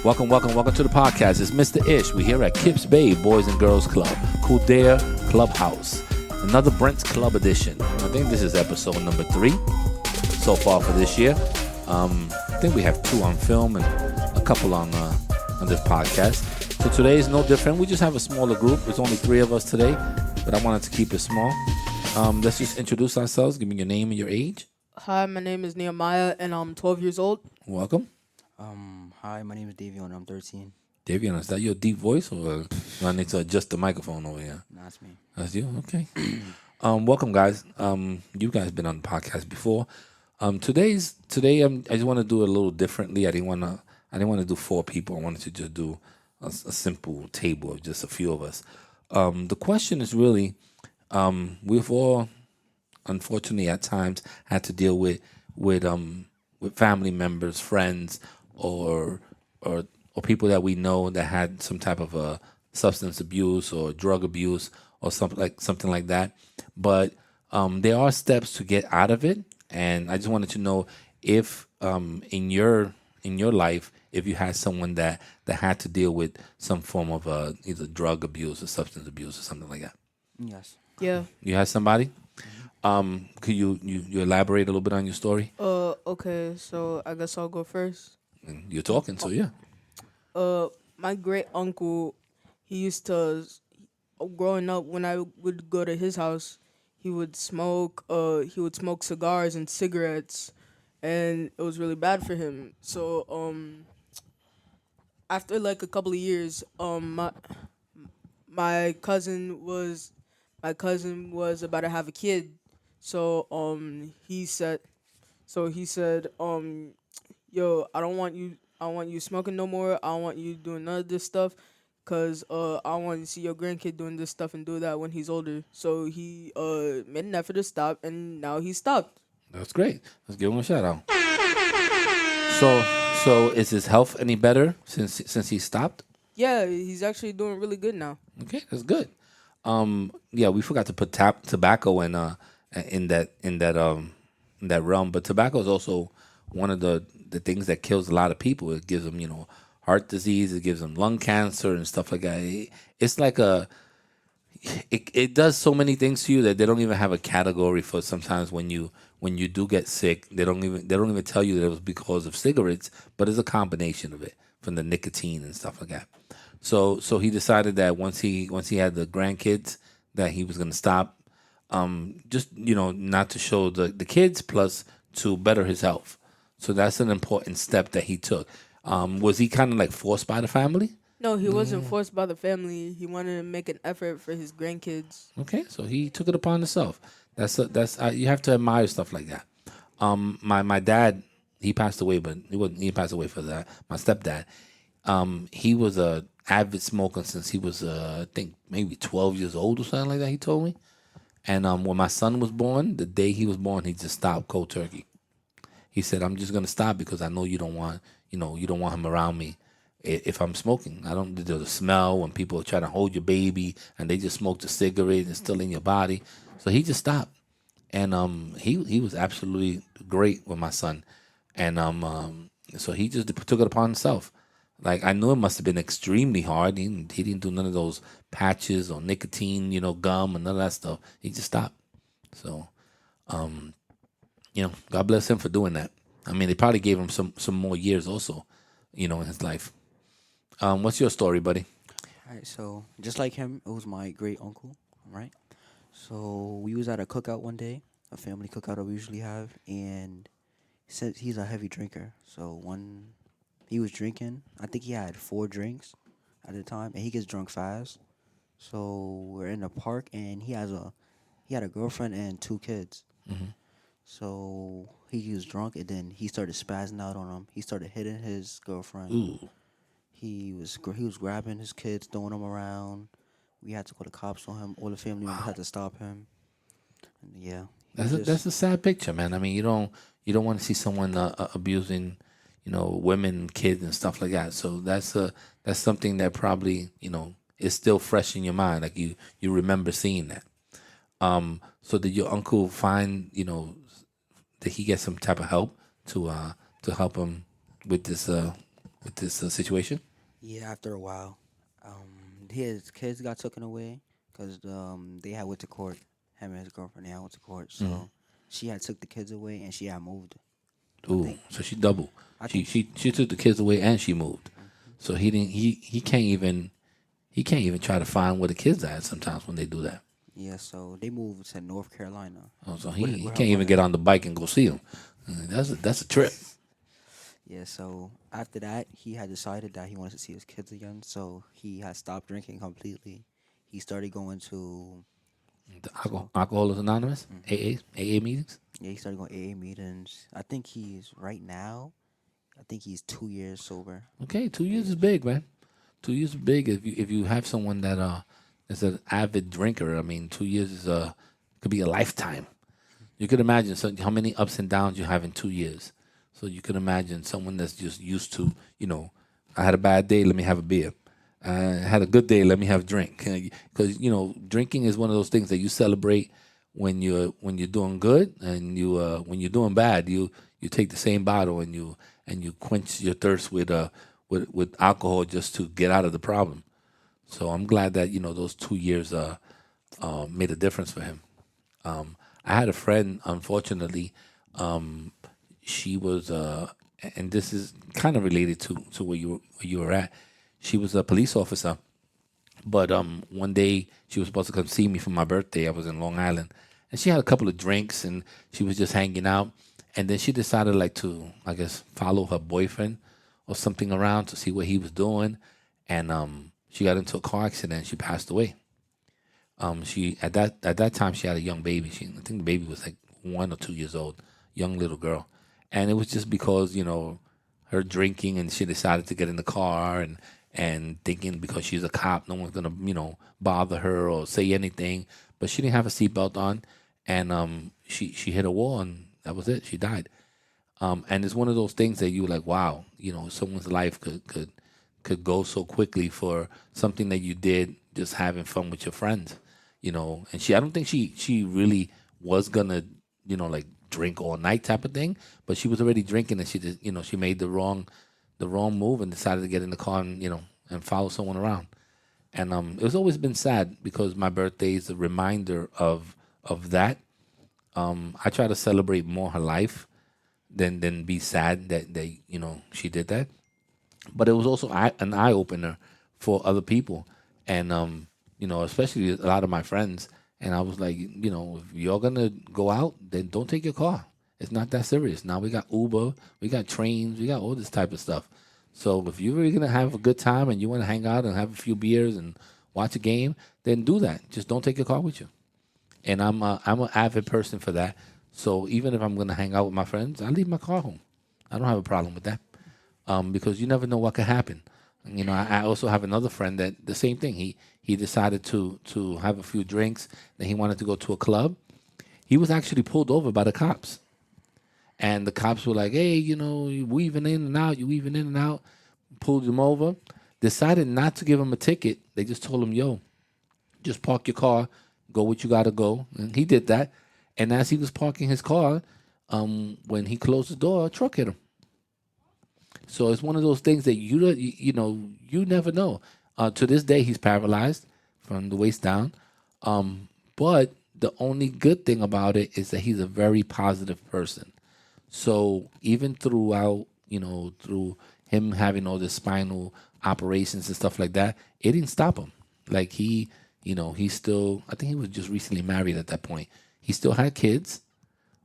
Welcome to the podcast. It's Mr. Ish. We're here at KIPS Bay Boys and Girls Club, Kildare Clubhouse. Another Brents Club edition. I think this is episode number 3 so far for this year. I think we have 2 on film and a couple on this podcast. So today is no different. We just have a smaller group. There's only 3 of us today, but I wanted to keep it small. Let's just introduce ourselves. Give me your name and your age. Hi, my name is Nehemiah, and I'm 12 years old. Welcome. Hi, my name is Davion. I'm 13. Davion, is that your deep voice, or do I need to adjust the microphone over here? No, that's me. That's you? Okay. Welcome, guys. You guys been on the podcast before. Today, I just want to do it a little differently. I didn't want to do 4 people. I wanted to just do a simple table of just a few of us. The question is really, we've all, unfortunately, at times had to deal with family members, friends, or people that we know that had some type of a substance abuse or drug abuse or something like that. But there are steps to get out of it, and I just wanted to know if in your life, if you had someone that had to deal with some form of either drug abuse or substance abuse or something like that. Yes. Yeah. You had somebody? Could you elaborate a little bit on your story? Okay, so I guess I'll go first. You're talking, so yeah. My great uncle, he used to, growing up, when I would go to his house, he would smoke cigars and cigarettes, and it was really bad for him. So, after like a couple of years, my cousin was about to have a kid. So, he said, yo, I don't want you smoking no more. I don't want you doing none of this stuff, cause I want to see your grandkid doing this stuff and do that when he's older. So he made an effort to stop, and now he stopped. That's great. Let's give him a shout out. So is his health any better since he stopped? Yeah, he's actually doing really good now. Okay, that's good. Yeah, we forgot to put tobacco in that realm, but tobacco is also one of the things that kills a lot of people. It gives them, heart disease. It gives them lung cancer and stuff like that. It's like it does so many things to you that they don't even have a category for. Sometimes when you do get sick, they don't even tell you that it was because of cigarettes, but it's a combination of it from the nicotine and stuff like that. So he decided that once he had the grandkids that he was going to stop, just not to show the kids, plus to better his health. So that's an important step that he took. Was he kind of like forced by the family? No, he wasn't forced by the family. He wanted to make an effort for his grandkids. Okay, so he took it upon himself. That's you have to admire stuff like that. My dad, he passed away, but he passed away for that. My stepdad, he was a avid smoker since he was I think maybe 12 years old or something like that. He told me, and when my son was born, the day he was born, he just stopped cold turkey. He said, "I'm just gonna stop because I know you don't want him around me if I'm smoking. I don't do the smell when people try to hold your baby and they just smoke the cigarette and it's still in your body." So he just stopped, and he was absolutely great with my son, and so he just took it upon himself. Like, I know it must have been extremely hard. He didn't do none of those patches or nicotine, gum and none of that stuff. He just stopped. So, God bless him for doing that. I mean, they probably gave him some more years also, in his life. What's your story, buddy? All right, so just like him, it was my great uncle, right? So we was at a cookout one day, a family cookout that we usually have, and since he's a heavy drinker, so he was drinking, I think he had 4 drinks at a time, and he gets drunk fast. So we're in the park, and he had a girlfriend and 2 kids. Mm-hmm. So he was drunk, and then he started spazzing out on him. He started hitting his girlfriend. Ooh. He was grabbing his kids, throwing them around. We had to call the cops on him. All the family members had to stop him. And yeah, that's a sad picture, man. I mean, you don't want to see someone abusing, women, kids, and stuff like that. So that's something that probably is still fresh in your mind. Like you remember seeing that. So did your uncle find did he get some type of help to help him with this with this situation? Yeah, after a while, his kids got taken away because they had went to court. Him and his girlfriend they had went to court, Mm. so she had took the kids away and she had moved. I Ooh, think. so she double. I She think. She, she she took the kids away and she moved. mhm. So he didn't. He can't even try to find where the kids are at sometimes when they do that. Yeah, so they moved to North Carolina Oh, so he with her can't even mother. get on the bike and go see them. That's a trip. Yeah, so after that, he had decided that he wanted to see his kids again, so he had stopped drinking completely. He started going to, The so Alcoholics Anonymous, hmm AA meetings. yeah, he started going AA meetings. I think he's right now. I think he's 2 years sober. Okay, 2 years is 2 years. big, man. 2 years is big. If you have someone that is an avid drinker, I mean, 2 years is could be a lifetime. You could imagine how many ups and downs you have in 2 years. So you could imagine someone that's just used to, I had a bad day, let me have a beer. I had a good day, let me have a drink. Because drinking is one of those things that you celebrate when you're doing good, and you when you're doing bad, you take the same bottle and you quench your thirst with alcohol just to get out of the problem. So I'm glad that those 2 years made a difference for him. I had a friend, unfortunately, she was, and this is kind of related to where you were at. She was a police officer, but one day she was supposed to come see me for my birthday. I was in Long Island, and she had a couple of drinks, and she was just hanging out. And then she decided, like, to, I guess, follow her boyfriend or something around to see what he was doing, and she got into a car accident. She passed away. She at that time she had a young baby. I think the baby was like 1 or 2 years old, young little girl, and it was just because her drinking, and she decided to get in the car, and thinking because she's a cop, no one's gonna bother her or say anything. But she didn't have a seatbelt on, and she hit a wall, and that was it. She died. And it's one of those things that you like, wow, someone's life could go so quickly for something that you did just having fun with your friends. And I don't think she really was gonna, like, drink all night type of thing, but she was already drinking, and she just, she made the wrong move and decided to get in the car and follow someone around. And it's always been sad because my birthday is a reminder of that. I try to celebrate more her life than be sad that she did that. But it was also an eye opener for other people, and especially a lot of my friends. And I was like, if you're gonna go out, then don't take your car. It's not that serious. Now we got Uber, we got trains, we got all this type of stuff. So if you're really gonna have a good time and you want to hang out and have a few beers and watch a game, then do that. Just don't take your car with you. And I'm an avid person for that. So even if I'm gonna hang out with my friends, I leave my car home. I don't have a problem with that, because you never know what could happen. I also have another friend that the same thing. He decided to have a few drinks. Then he wanted to go to a club. He was actually pulled over by the cops, and the cops were like, "Hey, you weaving in and out. You weaving in and out." Pulled him over. Decided not to give him a ticket. They just told him, "Yo, just park your car. Go what you gotta go." And he did that. And as he was parking his car, when he closed the door, a truck hit him. So it's one of those things that you never know. To this day, he's paralyzed from the waist down. But the only good thing about it is that he's a very positive person. So even through him having all the spinal operations and stuff like that, it didn't stop him. Like he's still. I think he was just recently married at that point. He still had kids.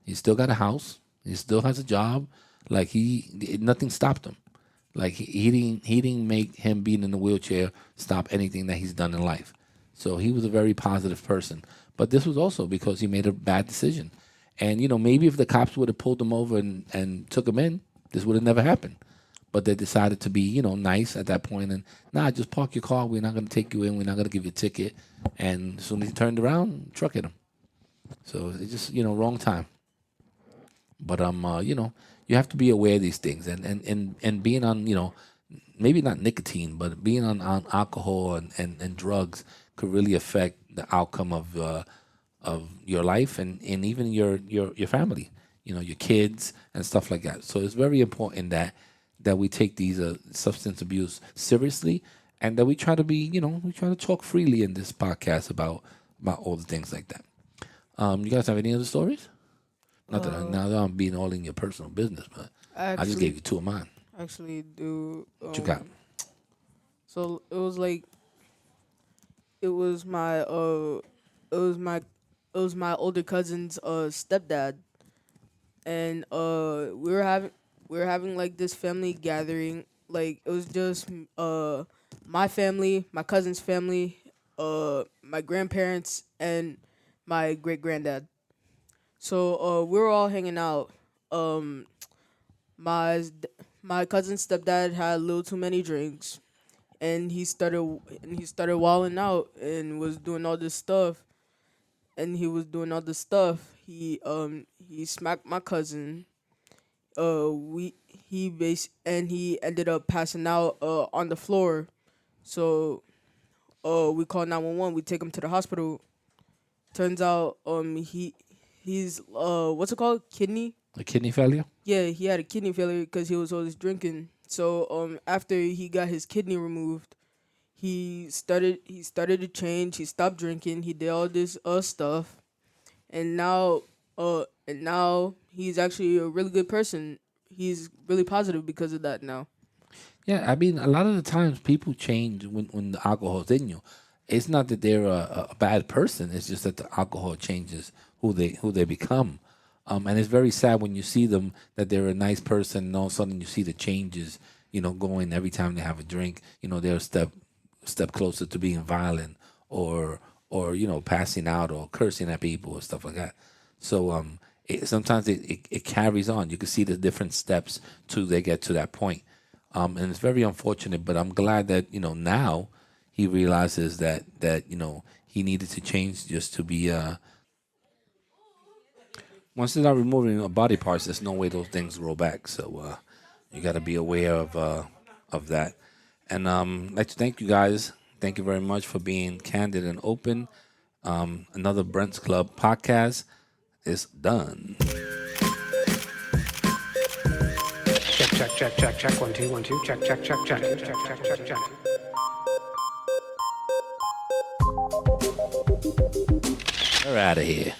He still got a house. He still has a job. Like nothing stopped him. Like he didn't make him being in the wheelchair stop anything that he's done in life. So he was a very positive person. But this was also because he made a bad decision. And maybe if the cops would have pulled him over and took him in, this would have never happened. But they decided to be, nice at that point and just park your car. We're not gonna take you in. We're not gonna give you a ticket. And as soon as he turned around, truck hit him. So it's just wrong time. But you have to be aware of these things, and being on maybe not nicotine, but being on alcohol and drugs could really affect the outcome of your life and even your family, your kids and stuff like that. So it's very important that we take these substance abuse seriously, and that we try to be, we try to talk freely in this podcast about all the things like that. You guys have any other stories? Not that now that I'm being all in your personal business, but I just gave you two of mine. Actually do. What you got? So it was like it was my it was my it was my older cousin's stepdad, and we were having like this family gathering. Like it was just my family, my cousin's family, my grandparents, and my great granddad. So we were all hanging out. Um, my s- my cousin's stepdad had a little too many drinks, and he started wilding out and was doing all this stuff. And he was doing all this stuff. He smacked my cousin. We and he ended up passing out on the floor. So we call 911. We take him to the hospital. Turns out he's what's it called, kidney. A kidney failure? Yeah, he had a kidney failure because he was always drinking. So after he got his kidney removed, he started to change. He stopped drinking. He did all this stuff, and now he's actually a really good person. He's really positive because of that now. Yeah, I mean, a lot of the times people change when the alcohol's in you. It's not that they're a bad person. It's just that the alcohol changes who they become. And it's very sad when you see them that they're a nice person, and all of a sudden you see the changes. Going every time they have a drink. They're a step closer to being violent, or passing out or cursing at people or stuff like that. So sometimes it carries on. You can see the different steps till they get to that point. And it's very unfortunate, but I'm glad that now he realizes that he needed to change just to be. Once they start removing body parts, there's no way those things grow back. So you got to be aware of that. And I'd like to thank you guys. Thank you very much for being candid and open. Another Brents Club podcast is done. Check. 1 2 1 2. Check. We're out of here.